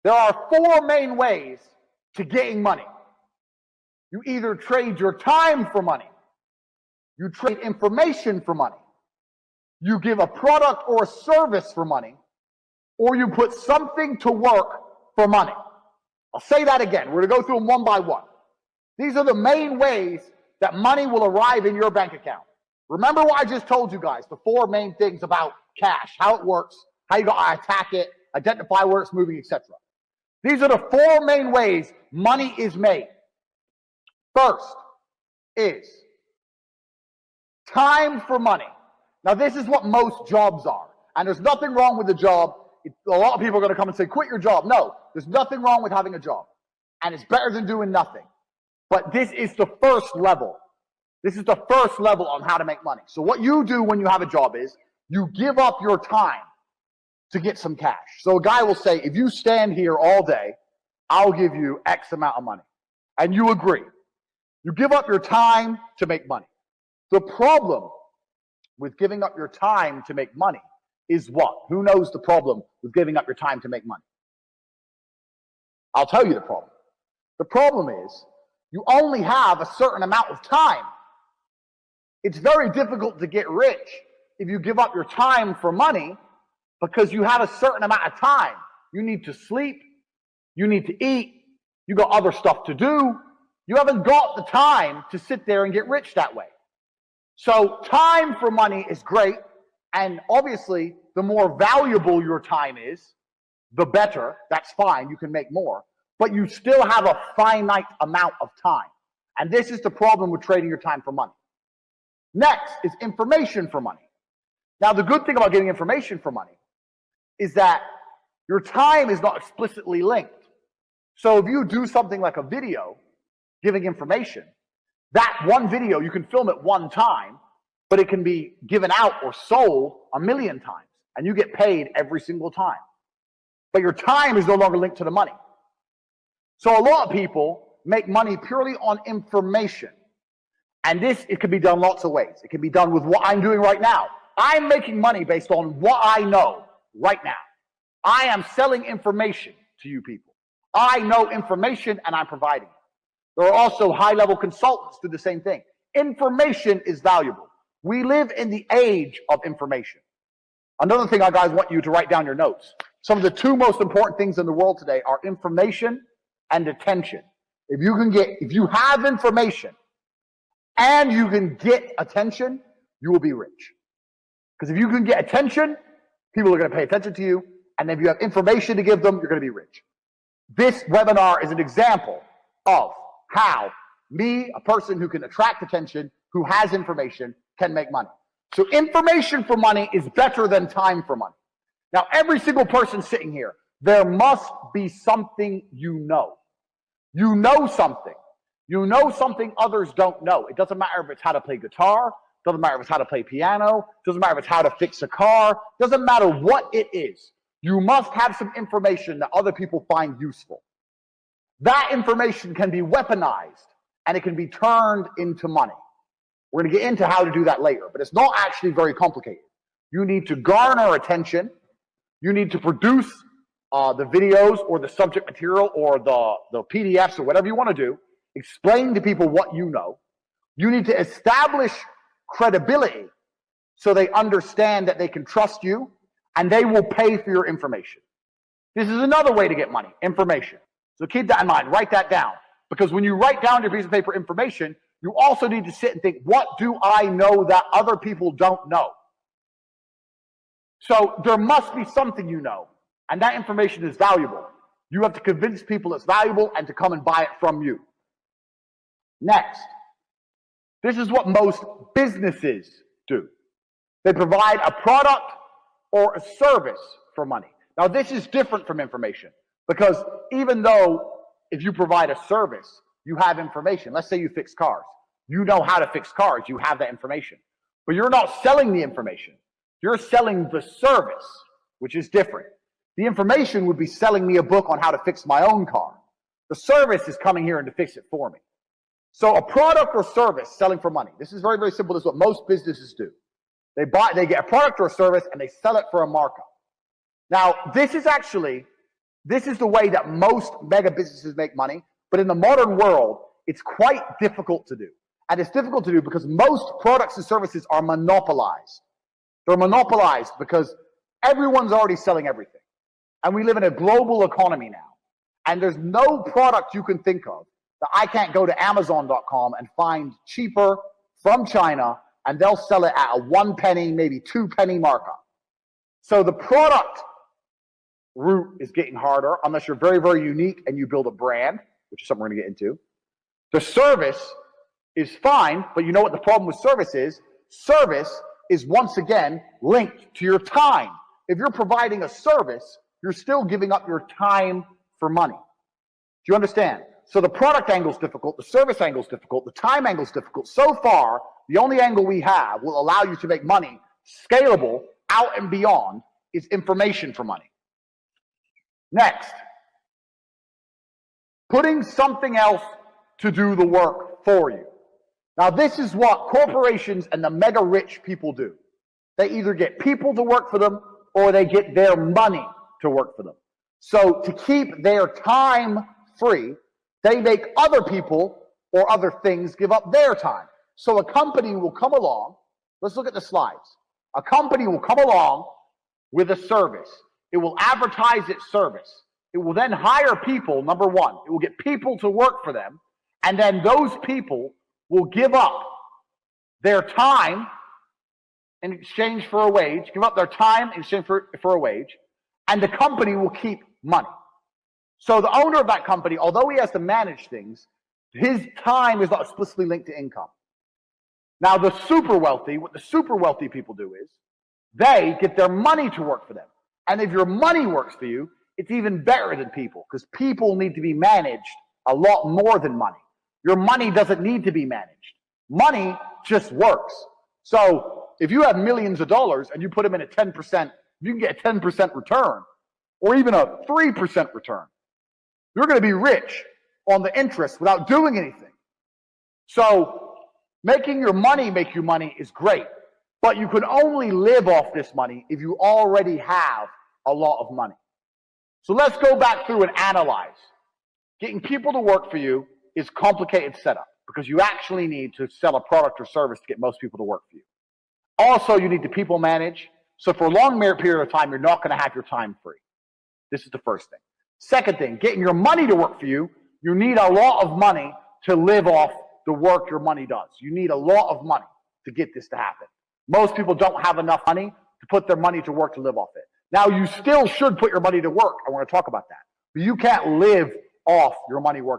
There are four main ways to getting money. You either trade your time for money, you trade information for money, you give a product or a service for money, or you put something to work for money. I'll say that again. We're going to go through them one by one. These are the main ways that money will arrive in your bank account. Remember what I just told you guys, the four main things about cash, how it works, how you got to attack it, identify where it's moving, etc. These are the four main ways money is made. First is time for money. Now, this is what most jobs are. And there's nothing wrong with the job. A lot of people are going to come and say, quit your job. No, there's nothing wrong with having a job. And it's better than doing nothing. But this is the first level. This is the first level on how to make money. So what you do when you have a job is you give up your time to get some cash. So a guy will say, if you stand here all day, I'll give you X amount of money. And you agree. You give up your time to make money. The problem with giving up your time to make money is what? Who knows the problem with giving up your time to make money? I'll tell you the problem. The problem is you only have a certain amount of time. It's very difficult to get rich if you give up your time for money because you have a certain amount of time. You need to sleep. You need to eat. You got other stuff to do. You haven't got the time to sit there and get rich that way. So time for money is great. And obviously, the more valuable your time is, the better. That's fine. You can make more. But you still have a finite amount of time. And this is the problem with trading your time for money. Next is information for money. Now, the good thing about getting information for money is that your time is not explicitly linked. So if you do something like a video giving information, that one video, you can film it one time, but it can be given out or sold 1,000,000 times, and you get paid every single time. But your time is no longer linked to the money. So a lot of people make money purely on information. And this, it can be done lots of ways. It can be done with what I'm doing right now. I'm making money based on what I know right now. I am selling information to you people. I know information and I'm providing it. There are also high-level consultants who do the same thing. Information is valuable. We live in the age of information. Another thing I guys want you to write down your notes. Some of the two most important things in the world today are information and attention. If you have information and you can get attention, you will be rich. Because if you can get attention, people are going to pay attention to you. And if you have information to give them, you're going to be rich. This webinar is an example of how me, a person who can attract attention, who has information, can make money. So information for money is better than time for money. Now, every single person sitting here, there must be something you know. You know something. You know something others don't know. It doesn't matter if it's how to play guitar. Doesn't matter if it's how to play piano. Doesn't matter if it's how to fix a car. Doesn't matter what it is. You must have some information that other people find useful. That information can be weaponized and it can be turned into money. We're going to get into how to do that later, but it's not actually very complicated. You need to garner attention. You need to produce the videos or the subject material or the PDFs or whatever you want to do. Explain to people what you know. You need to establish credibility so they understand that they can trust you and they will pay for your information. This is another way to get money, information. So keep that in mind. Write that down. Because when you write down your piece of paper information, you also need to sit and think, what do I know that other people don't know? So there must be something you know, and that information is valuable. You have to convince people it's valuable and to come and buy it from you. Next, this is what most businesses do. They provide a product or a service for money. Now, this is different from information because even though if you provide a service, you have information. Let's say you fix cars. You know how to fix cars. You have that information. But you're not selling the information. You're selling the service, which is different. The information would be selling me a book on how to fix my own car. The service is coming here and to fix it for me. So a product or service selling for money. This is very, very simple. This is what most businesses do. They get a product or a service and they sell it for a markup. Now, this is actually This is the way that most mega businesses make money, but in the modern world, it's quite difficult to do. And it's difficult to do because most products and services are monopolized. They're monopolized because everyone's already selling everything. And we live in a global economy now. And there's no product you can think of that I can't go to Amazon.com and find cheaper from China, and they'll sell it at a 1 penny, maybe 2 penny markup. So the product route is getting harder unless you're very, very unique and you build a brand, which is something we're going to get into. The service is fine, but you know what the problem with service is? Service is once again linked to your time. If you're providing a service, you're still giving up your time for money. Do you understand? So the product angle is difficult, the service angle is difficult, the time angle is difficult. So far, the only angle we have will allow you to make money scalable out and beyond is information for money. Next, putting something else to do the work for you. Now, this is what corporations and the mega rich people do. They either get people to work for them or they get their money to work for them. So to keep their time free, they make other people or other things give up their time. So a company will come along. Let's look at the slides. A company will come along with a service. It will advertise its service. It will then hire people, number one. It will get people to work for them. And then those people will give up their time in exchange for a wage, give up their time in exchange for a wage, and the company will keep money. So the owner of that company, although he has to manage things, his time is not explicitly linked to income. Now the super wealthy, what the super wealthy people do is, they get their money to work for them. And if your money works for you, it's even better than people, because people need to be managed a lot more than money. Your money doesn't need to be managed. Money just works. So if you have millions of dollars and you put them in a 10%, you can get a 10% return or even a 3% return. You're going to be rich on the interest without doing anything. So making your money make you money is great, but you can only live off this money if you already have a lot of money. So let's go back through and analyze. Getting people to work for you is complicated setup because you actually need to sell a product or service to get most people to work for you. Also, you need to people manage. So for a long period of time, you're not going to have your time free. This is the first thing. Second thing, getting your money to work for you, you need a lot of money to live off the work your money does. You need a lot of money to get this to happen. Most people don't have enough money to put their money to work to live off it. Now, you still should put your money to work. I want to talk about that. But you can't live off your money work.